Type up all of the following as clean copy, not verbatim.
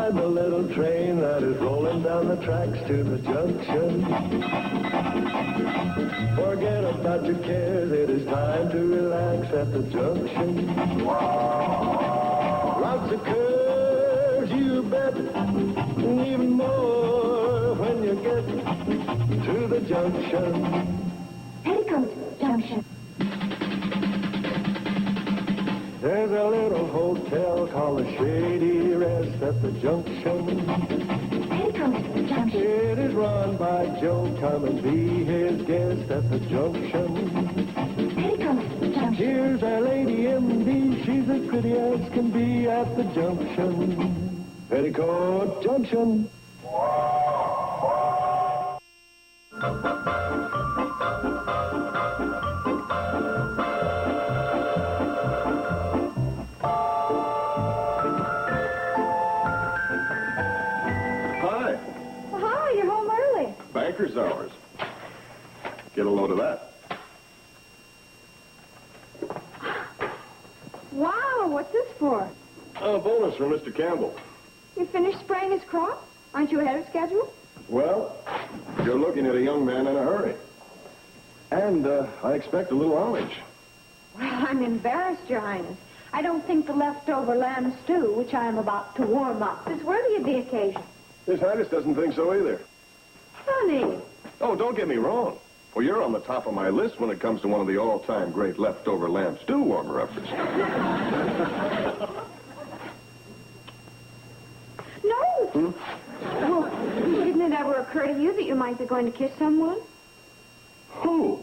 ride the little train that is rolling down the tracks to the junction. Forget about your cares, it is time to relax at the junction. Lots of curves, you bet, and even more when you get to the junction. Petticoat Junction. There's a little hotel called the Shady Rest at the junction. Petticoat Junction. It is run by Joe. Come and be his guest at the junction. Petticoat Junction. Here's our lady M.D. She's as pretty as can be at the junction. Petticoat Junction. Banker's hours. Get a load of that. Wow, what's this for? A bonus from Mr. Campbell. You finished spraying his crop? Aren't you ahead of schedule? Well, you're looking at a young man in a hurry. And I expect a little homage. Well, I'm embarrassed, Your Highness. I don't think the leftover lamb stew, which I am about to warm up, is worthy of the occasion. His Highness doesn't think so either. Honey. Oh, don't get me wrong. Well, you're on the top of my list when it comes to one of the all-time great leftover lamb stew warmer-uppers. No. Well, didn't it ever occur to you that you might be going to kiss someone? Who?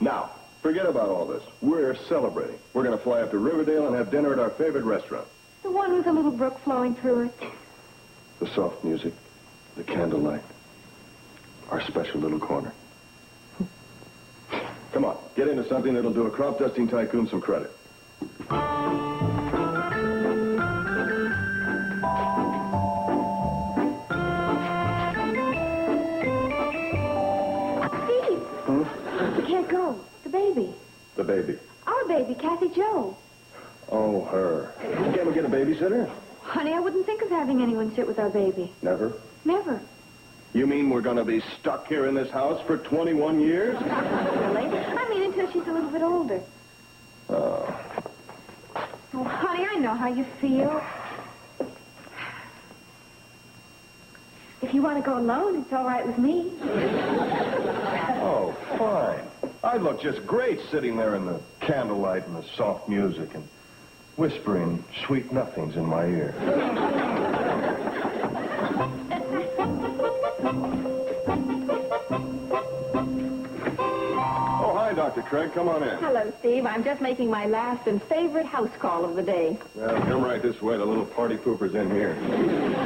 Now, forget about all this. We're celebrating. We're going to fly up to Riverdale and have dinner at our favorite restaurant. The one with a little brook flowing through it. The soft music, the candlelight, our special little corner. Come on, get into something that'll do a crop dusting tycoon some credit. Steve! Huh? We can't go. The baby. The baby. Our baby, Kathy Jo. Oh, her. Can't we get a babysitter? Honey, I wouldn't think of having anyone sit with our baby. Never? Never. You mean we're going to be stuck here in this house for 21 years? Really? I mean, until she's a little bit older. Oh. Oh, honey, I know how you feel. If you want to go alone, it's all right with me. Oh, fine. I'd look just great sitting there in the candlelight and the soft music and whispering sweet nothings in my ear. Oh, hi, Dr. Craig. Come on in. Hello, Steve. I'm just making my last and favorite house call of the day. Well, come right this way. The little party pooper's in here.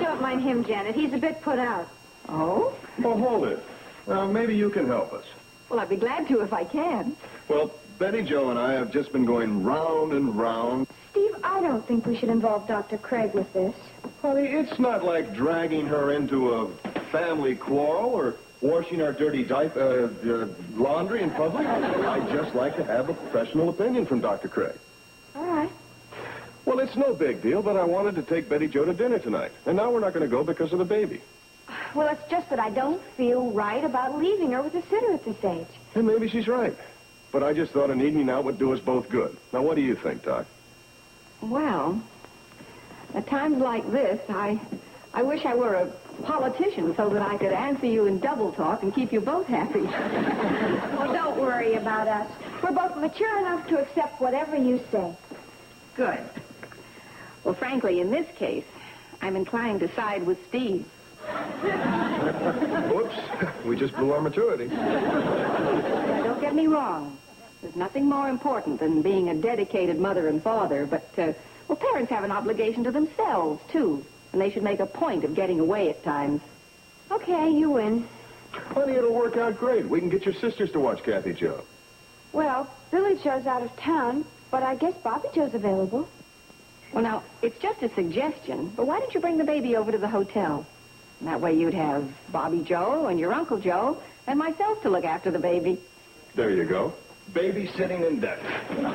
Don't mind him, Janet. He's a bit put out. Oh? Well, hold it. Maybe you can help us. Well, I'd be glad to if I can. Well, Betty Jo and I have just been going round and round. Steve, I don't think we should involve Dr. Craig with this. Honey, it's not like dragging her into a family quarrel or washing our dirty laundry in public. I'd just like to have a professional opinion from Dr. Craig. All right. Well, it's no big deal, but I wanted to take Betty Jo to dinner tonight. And now we're not going to go because of the baby. Well, it's just that I don't feel right about leaving her with a sitter at this age. And maybe she's right. But I just thought an evening out would do us both good. Now, what do you think, Doc? Well, at times like this, I wish I were a politician so that I could answer you in double talk and keep you both happy. Well, don't worry about us. We're both mature enough to accept whatever you say. Good. Well, frankly, in this case, I'm inclined to side with Steve. Whoops. We just blew our maturity. Now, don't get me wrong. There's nothing more important than being a dedicated mother and father, but, well, parents have an obligation to themselves, too, and they should make a point of getting away at times. Okay, you win. Honey, it'll work out great. We can get your sisters to watch Kathy Jo. Well, Billy Joe's out of town, but I guess Bobby Joe's available. Well, now, it's just a suggestion, but why don't you bring the baby over to the hotel? And that way you'd have Bobby Joe and your Uncle Joe and myself to look after the baby. There you go. babysitting in debt.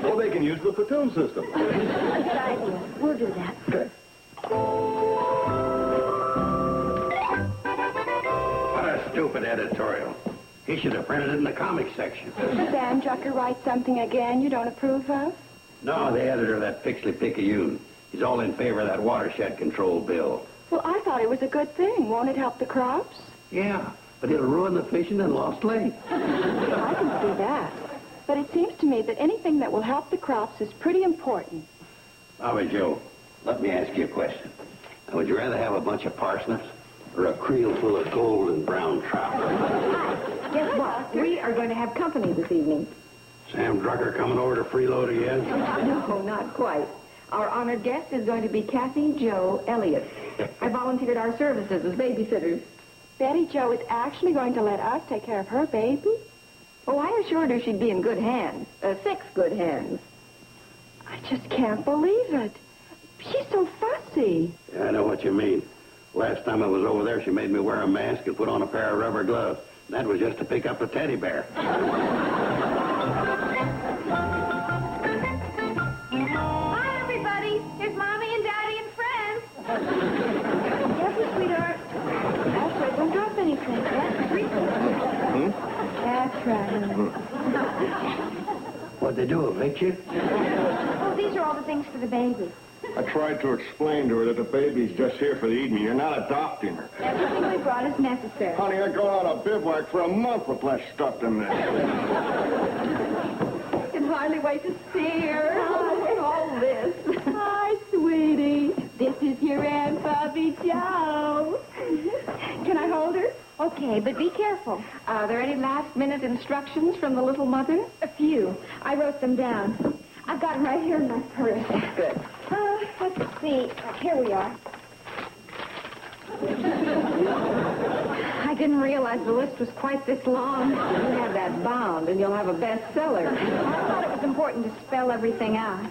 Or they can use the platoon system. Good idea. We'll do that. Okay. What a stupid editorial. He should have printed it in the comic section. Sam Drucker write something again you don't approve of? No, the editor of that Pixley-Picayune. He's all in favor of that watershed control bill. Well, I thought it was a good thing. Won't it help the crops? Yeah, but it'll ruin the fishing and Lost Lake. I can see that. But it seems to me that anything that will help the crops is pretty important. Bobby Joe, let me ask you a question. Now, would you rather have a bunch of parsnips or a creel full of gold and brown trout? Guess what? We are going to have company this evening. Sam Drucker coming over to freeload again? No, not quite. Our honored guest is going to be Kathy Jo Elliott. I volunteered our services as babysitters. Betty Jo is actually going to let us take care of her baby? Oh, I assured her she'd be in good hands. 6 good hands. I just can't believe it. She's so fussy. Yeah, I know what you mean. Last time I was over there, she made me wear a mask and put on a pair of rubber gloves. And that was just to pick up a teddy bear. Hi, everybody. Here's Mommy and Daddy and friends. Careful, sweetheart. That's right. Don't drop anything. That's That's right. What'd they do, evict you? Oh, these are all the things for the baby. I tried to explain to her that the baby's just here for the evening. You're not adopting her. Everything we brought is necessary. Honey, I'd go out of bivouac for a month with less stuff than this. I can hardly wait to see her. Oh, all this. Hi, sweetie. This is your Aunt Bobby Jo. Can I hold her? Okay, but be careful. Are there any last-minute instructions from the little mother? A few. I wrote them down. I've got them right here in my purse. Good. Let's see. Here we are. I didn't realize the list was quite this long. You have that bound, and you'll have a bestseller. I thought it was important to spell everything out.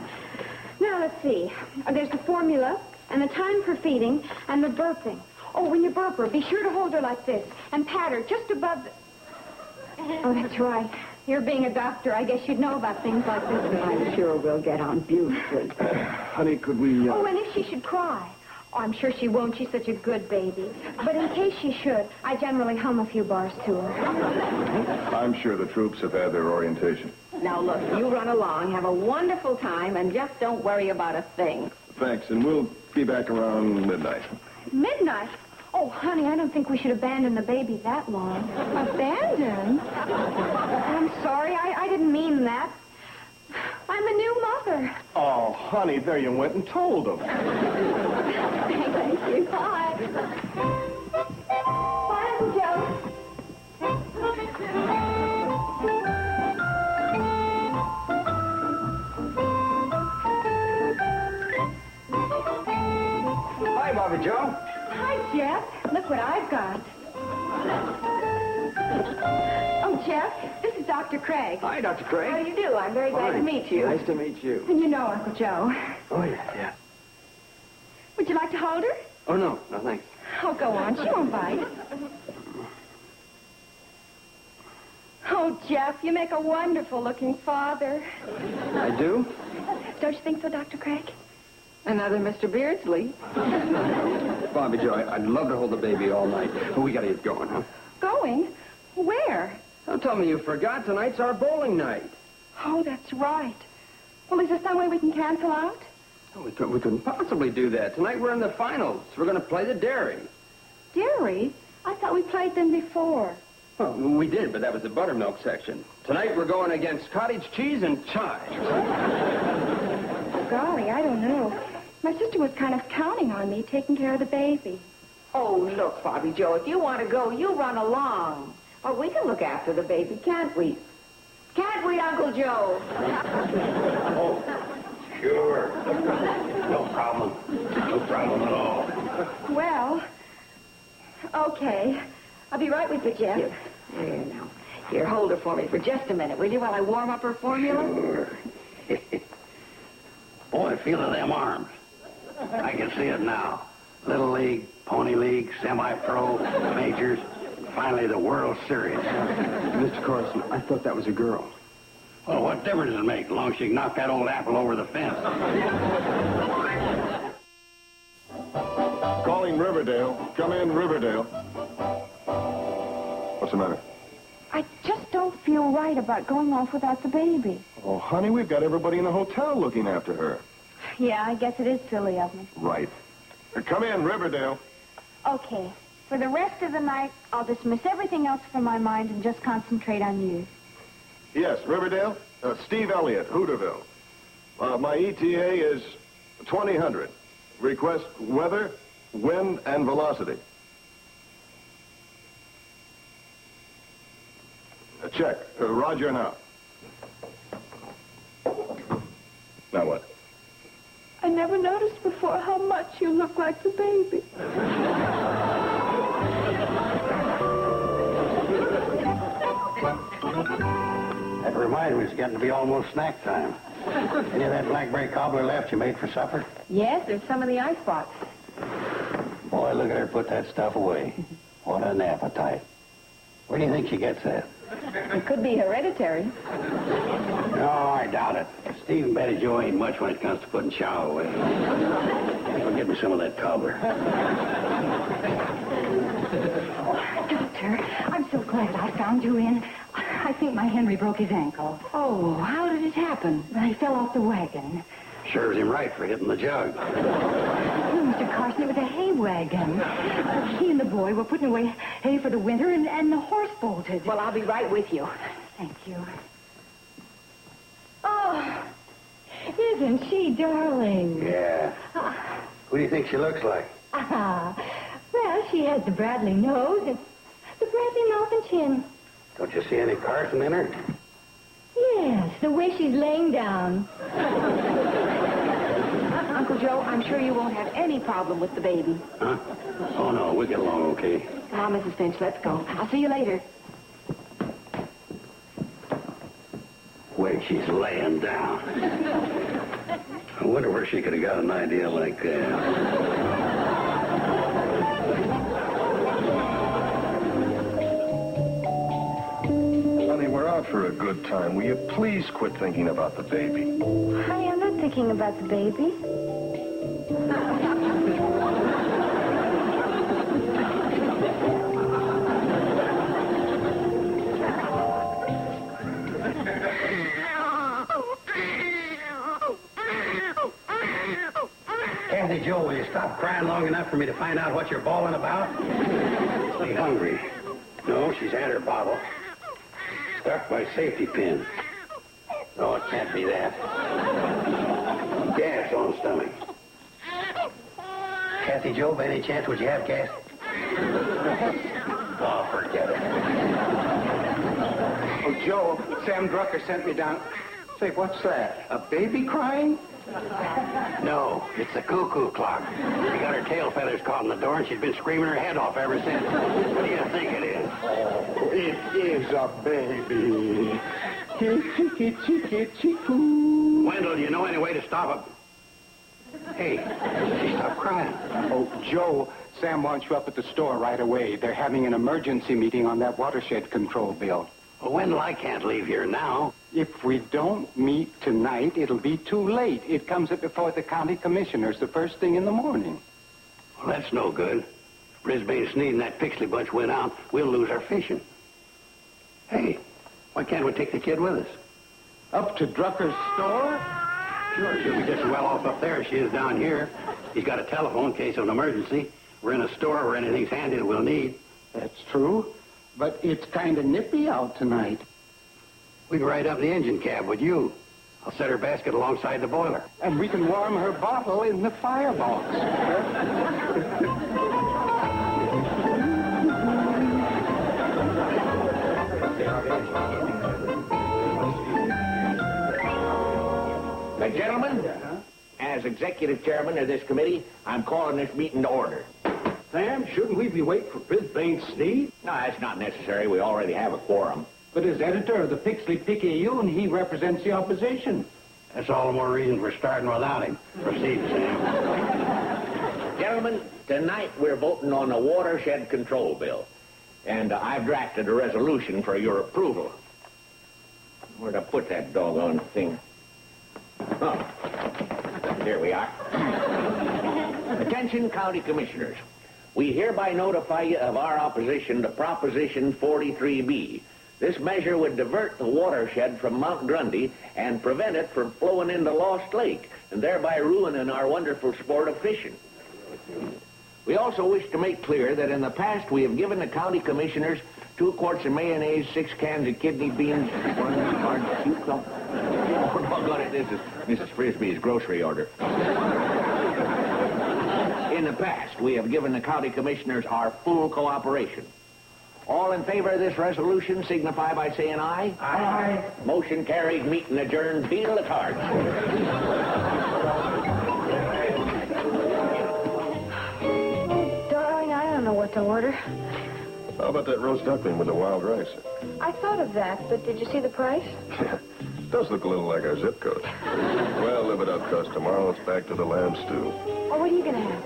Now, let's see. There's the formula, and the time for feeding, and the burping. Oh, when you burp her, be sure to hold her like this, and pat her just above the... Oh, that's right. You're being a doctor. I guess you'd know about things like this. I'm sure we'll get on beautifully. Honey, could we... Oh, and if she should cry. Oh, I'm sure she won't. She's such a good baby. But in case she should, I generally hum a few bars to her. I'm sure the troops have had their orientation. Now, look, you run along, have a wonderful time, and just don't worry about a thing. Thanks, and we'll be back around midnight. Midnight? Oh, honey, I don't think we should abandon the baby that long. Abandon? I'm sorry. I didn't mean that. I'm a new mother. Oh, honey, there you went and told them. Thank you. Bye. Bye, Uncle Joe. Hi, Bobby Joe. Hi, Jeff. Look what I've got. Oh, Jeff, this is Dr. Craig. Hi, Dr. How Craig. do you do? I'm very glad to meet you. Nice to meet you. And you know Uncle Joe. Oh, yeah. Would you like to hold her? Oh, no, thanks. Oh, go on. She won't bite. Oh, Jeff, you make a wonderful-looking father. I do? Don't you think so, Dr. Craig? Another Mr. Beardsley. Bobby Joe, I'd love to hold the baby all night. But we gotta get going, huh? Going? Where? Don't tell me you forgot. Tonight's our bowling night. Oh, that's right. Well, is there some way we can cancel out? Oh, we couldn't possibly do that. Tonight we're in the finals. We're gonna play the dairy. Dairy? I thought we played them before. Well, we did, but that was the buttermilk section. Tonight we're going against cottage cheese and chives. Golly, I don't know. My sister was kind of counting on me taking care of the baby. Oh, look, Bobby Joe, if you want to go, you run along. Or we can look after the baby, can't we? Can't we, Uncle Joe? Oh, sure. No problem. No problem at all. Well, okay. I'll be right with you, Jeff. Here, now. Here, hold her for me for just a minute, will you, while I warm up her formula? Sure. Boy, feel of them arms. I can see it now. Little League, Pony League, semi-pro, majors, finally the World Series. Mr. Carson, I thought that was a girl. Well, what difference does it make, as long as she can knock that old apple over the fence? Calling Riverdale. Come in, Riverdale. What's the matter? I just don't feel right about going off without the baby. Oh, honey, we've got everybody in the hotel looking after her. Yeah, I guess it is silly of me. Right. Come in, Riverdale. Okay. For the rest of the night, I'll dismiss everything else from my mind and just concentrate on you. Yes, Riverdale. Steve Elliott, Hooterville. My ETA is 2000. Request weather, wind, and velocity. Check. Roger now. Now what? I never noticed before how much you look like the baby. That reminds me, it's getting to be almost snack time. Any of that blackberry cobbler left you made for supper? Yes, there's some in the icebox. Boy, look at her put that stuff away. What an appetite. Where do you think she gets that? It could be hereditary. No, I doubt it. Steve and Betty Jo ain't much when it comes to putting chow away. Well, get me some of that cobbler. Doctor, I'm so glad I found you in. I think my Henry broke his ankle. Oh, how did it happen? He fell off the wagon. Serves him right for hitting the jug. Oh, Mr. Carson, it was a hay wagon. He and the boy were putting away hay for the winter, and the horse bolted. Well, I'll be right with you. Thank you. Oh, isn't she darling? Yeah. Who do you think she looks like? Well, she has the Bradley nose and the Bradley mouth and chin. Don't you see any Carson in her? Yes, the way she's laying down. Uncle Joe, I'm sure you won't have any problem with the baby. Huh? Oh, no, we'll get along okay. Come on, Mrs. Finch, let's go. I'll see you later. Way she's laying down. I wonder where she could have got an idea like that. Honey, we're out for a good time. Will you please quit thinking about the baby? Honey, I'm not thinking about the baby. Kathy Jo, will you stop crying long enough for me to find out what you're bawling about? She's hungry. No, she's had her bottle. Stuck by safety pin. No, it can't be that. Gas on stomach. Kathy Jo, by any chance, would you have gas? Oh, forget it. Oh, Joe, Sam Drucker sent me down. Say, what's that? A baby crying? No, it's the cuckoo clock. She got her tail feathers caught in the door, and she's been screaming her head off ever since. What do you think it is? It is a baby. Kitty, kitty, chicoo. Wendell, do you know any way to stop it? Hey, she stopped crying. Oh, Joe, Sam wants you up at the store right away. They're having an emergency meeting on that watershed control bill. Well, Wendell, I can't leave here now. If we don't meet tonight, it'll be too late. It comes up before the county commissioners the first thing in the morning. Well, that's no good. Brisbane, Sneed, and that Pixley bunch went out. We'll lose our fishing. Hey, why can't we take the kid with us? Up to Drucker's store? Sure, she'll be just as well off up there as she is down here. He's got a telephone in case of an emergency. We're in a store where anything's handy that we'll need. That's true. But it's kind of nippy out tonight. We can ride up in the engine cab with you. I'll set her basket alongside the boiler. And we can warm her bottle in the firebox. Gentlemen, as executive chairman of this committee, I'm calling this meeting to order. Sam, shouldn't we be waiting for Brisbane Sneed? No, that's not necessary. We already have a quorum. But as editor of the Pixley Picayune, he represents the opposition. That's all the more reason for starting without him. Proceed, Sam. Gentlemen, tonight we're voting on the watershed control bill. And I've drafted a resolution for your approval. Where'd I put that doggone thing? Oh, here we are. Attention, County Commissioners. We hereby notify you of our opposition to Proposition 43B. This measure would divert the watershed from Mount Grundy and prevent it from flowing into Lost Lake, and thereby ruining our wonderful sport of fishing. We also wish to make clear that in the past we have given the county commissioners 2 quarts of mayonnaise, 6 cans of kidney beans, 1 large cucumber. Oh, doggone it, this is Mrs. Frisbee's grocery order. In the past, we have given the county commissioners our full cooperation. All in favor of this resolution signify by saying aye. Aye. Motion carried, meeting adjourned. Deal the cards. Darling, I don't know what to order. How about that roast duckling with the wild rice? I thought of that, but did you see the price? Does look a little like our zip code. Well, live it up, cuz tomorrow it's back to the lamb stew. Oh, what are you going to have?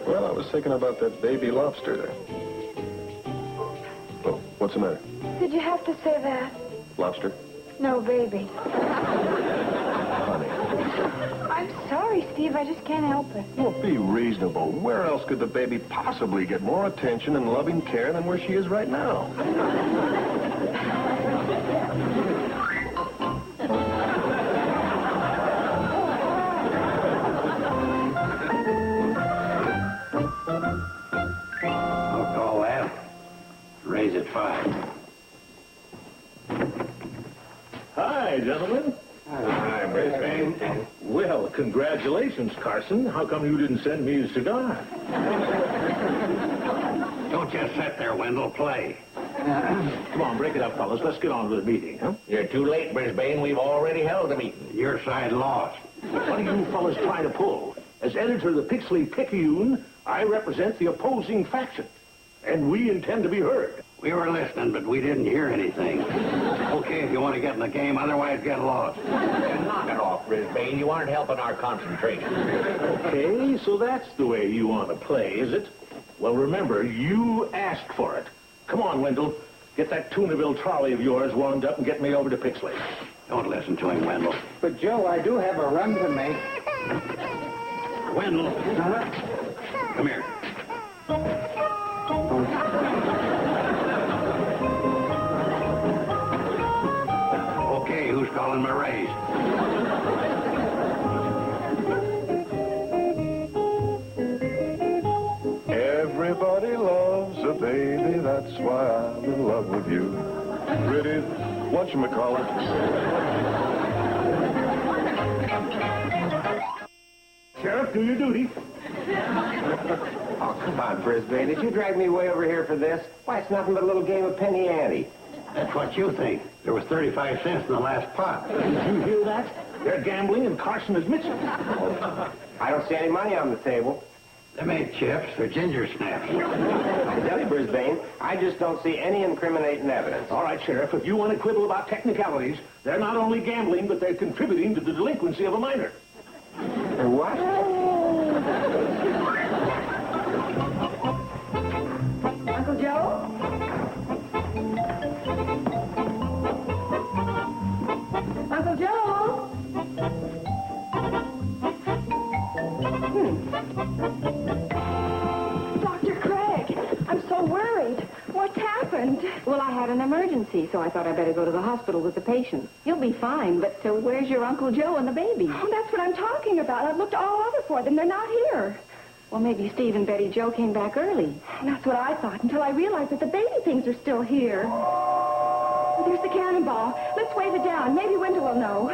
Well, I was thinking about that baby lobster there. Oh, what's the matter? Did you have to say that? Lobster? No, baby. Honey. I'm sorry, Steve. I just can't help it. Well, be reasonable. Where else could the baby possibly get more attention and loving care than where she is right now? I'll call that. Raise it 5. Hi, gentlemen. Hi, Brisbane. Well, congratulations, Carson. How come you didn't send me a cigar? Don't just sit there, Wendell. Play. Come on, break it up, fellas. Let's get on with the meeting, huh? You're too late, Brisbane. We've already held a meeting. Your side lost. What are you fellas trying to pull? As editor of the Pixley Picayune, I represent the opposing faction, and we intend to be heard. We were listening, but we didn't hear anything. Okay, if you want to get in the game, otherwise get lost. Knock it off, Brisbane. You aren't helping our concentration. Okay, so that's the way you want to play, is it? Well, remember, you asked for it. Come on, Wendell. Get that Tunaville trolley of yours warmed up and get me over to Pixley. Don't listen to him, Wendell. But, Joe, I do have a run to make. Wendell. Come here. Okay, who's calling my raise? Everybody loves a baby, that's why I'm in love with you. Pretty, whatchamacallit. Sheriff, do your duty. Oh, come on, Brisbane. Did you drag me way over here for this? Why, it's nothing but a little game of penny ante. That's what you think. There was 35 cents in the last pot. Did you hear that? They're gambling and Carson is missing. I don't see any money on the table. They made chips. They're ginger snaps. I tell you, Brisbane, I just don't see any incriminating evidence. All right, Sheriff, if you want to quibble about technicalities, they're not only gambling, but they're contributing to the delinquency of a minor. What? Uncle Joe? Uncle Joe? Dr. Craig, I'm so worried. What's happened? Well, I had an emergency, so I thought I'd better go to the hospital with the patient. You'll be fine, but where's your Uncle Joe and the baby? Oh, that's what I'm talking about. I've looked all over for them. They're not here. Well, maybe Steve and Betty Joe came back early. That's what I thought until I realized that the baby things are still here. Oh, there's the cannonball. Let's wave it down. Maybe Wendell will know.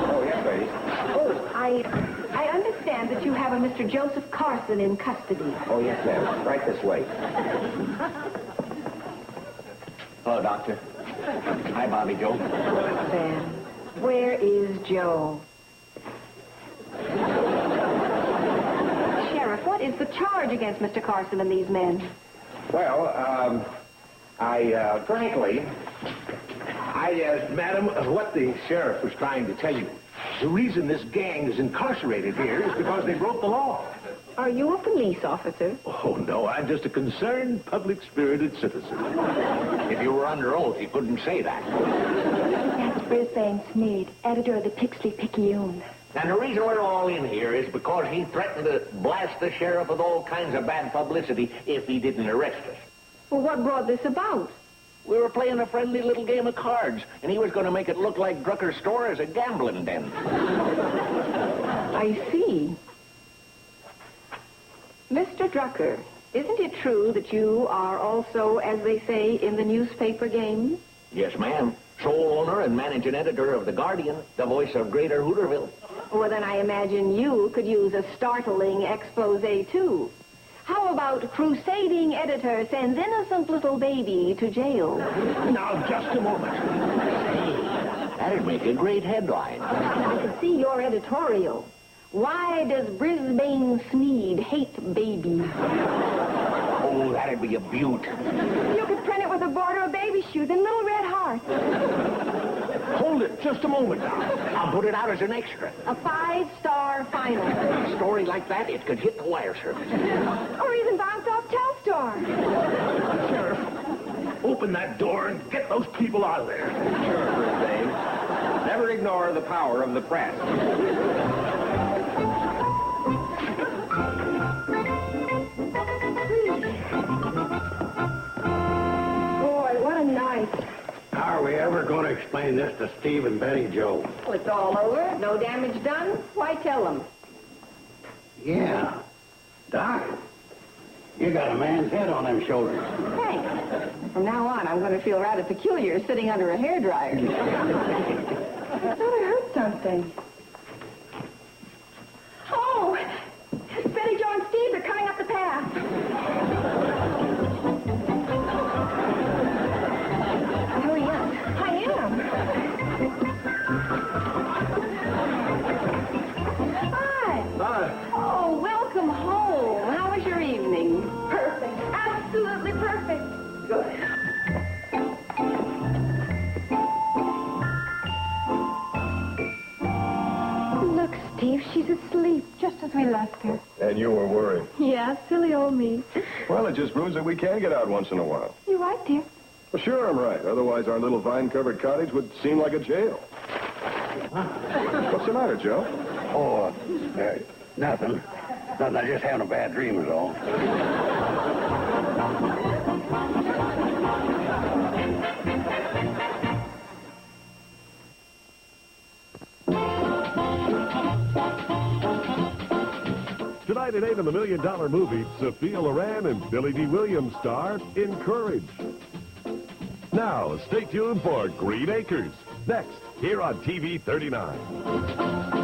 Oh, yes, lady. I understand that you have a Mr. Joseph Carson in custody. Oh, yes, ma'am. Right this way. Hello, Doctor. Hi, Bobby Joe. Ben, where is Joe? Sheriff, what is the charge against Mr. Carson and these men? Well, frankly, Madam, what the sheriff was trying to tell you The reason this gang is incarcerated here is because they broke the law. Are you a police officer? Oh, no, I'm just a concerned, public-spirited citizen. If you were under oath, you couldn't say that. That's Brisbane Sneed, editor of the Pixley-Picayune. And the reason we're all in here is because he threatened to blast the sheriff with all kinds of bad publicity if he didn't arrest us. Well, what brought this about? We were playing a friendly little game of cards, and he was going to make it look like Drucker's store is a gambling den. I see. Mr. Drucker, isn't it true that you are also, as they say, in the newspaper game? Yes, ma'am. Sole owner and managing editor of The Guardian, the voice of Greater Hooterville. Well, then I imagine you could use a startling expose, too. How about crusading editor sends innocent little baby to jail? Now, just a moment. That'd make a great headline. I can see your editorial. Why does Brisbane Sneed hate babies? Oh, that'd be a beaut. You could print it with a border of baby shoes and little red hearts. Hold it just a moment now. I'll put it out as an extra. A 5-star final. A story like that, it could hit the wire service. Or even bounce off Telstar. Sheriff, open that door and get those people out of there. Sure, Brisbane. Never ignore the power of the press. Boy, what a night. How are we ever going to explain this to Steve and Betty Joe? Well, it's all over. No damage done. Why tell them? Yeah. Doc, you got a man's head on them shoulders. Thanks. From now on, I'm going to feel rather peculiar sitting under a hairdryer. I thought I heard something. Oh! Betty, Joe, and Steve are coming up the path. Hurry up. I am. Hi. Hi. Oh, welcome home. How was your evening? Perfect. Absolutely perfect. Good. Look, Steve, she's asleep, just as we left her. And you were worried. Yeah, silly old me. Well, it just proves that we can get out once in a while. You're right, dear. Well, sure, I'm right. Otherwise, our little vine-covered cottage would seem like a jail. What's the matter, Joe? Oh, nothing. Nothing. I just having a bad dream is all. Tonight at 8 on the $1 Million Movie, Sophia Loren and Billy D. Williams star in Courage. Now, stay tuned for Green Acres. Next, here on TV 39.